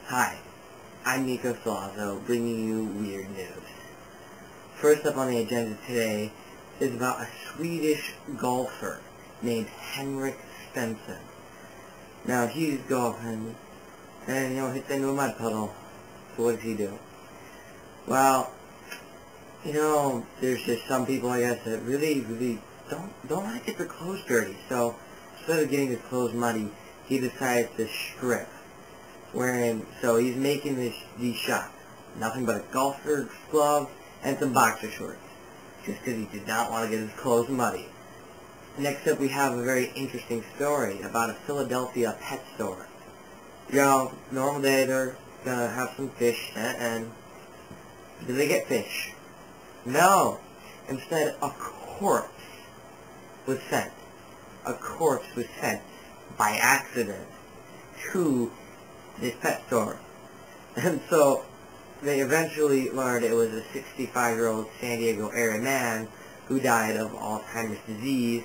Hi, I'm Nico Salazzo, bringing you weird news. First up on the agenda today is about a Swedish golfer named Henrik Stenson. Now, he's golfing and, hits into a mud puddle. So what does he do? Well, there's just some people, I guess, that really don't want to get their clothes dirty. So instead of getting his clothes muddy, he decides to strip. So he's making these shots. Nothing but a golfer's glove and some boxer shorts. Just because he did not want to get his clothes muddy. Next up, we have a very interesting story about a Philadelphia pet store. Normal day, they're gonna have some fish, and do they get fish? No. Instead, a corpse was sent. A corpse was sent by accident to this pet store. And so they eventually learned it was a 65-year-old San Diego area man who died of Alzheimer's disease,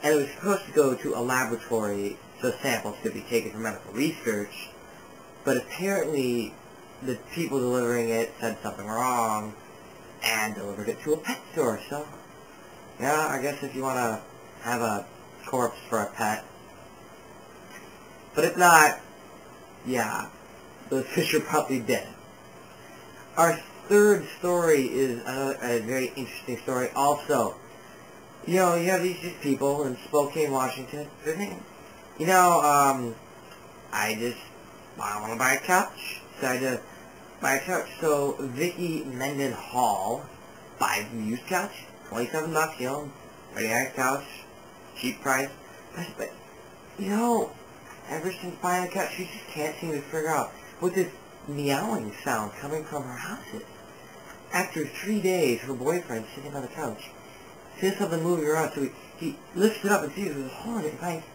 and it was supposed to go to a laboratory so samples could be taken for medical research, but apparently the people delivering it said something wrong and delivered it to a pet store. So yeah, I guess if you want to have a corpse for a pet. But if not, yeah, those fish are probably dead. Our third story is a very interesting story also. You have these just people in Spokane, Washington. They're thinking, I want to buy a couch. Decided to buy a couch. So Vicky Mendenhall buys a used couch, $27, very nice couch, cheap price. But ever since buying a couch, she just can't seem to figure out what this meowing sound coming from her house is. After 3 days, her boyfriend sitting on the couch sees something moving around, so he lifts it up and sees there's a hole in it, and finds,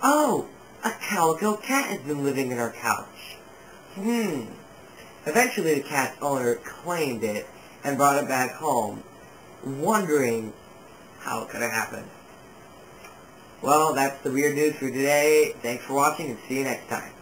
oh, a calico cat has been living in our couch. Eventually, the cat's owner claimed it and brought it back home, wondering how it could have happened. Well, that's the weird news for today. Thanks for watching, and see you next time.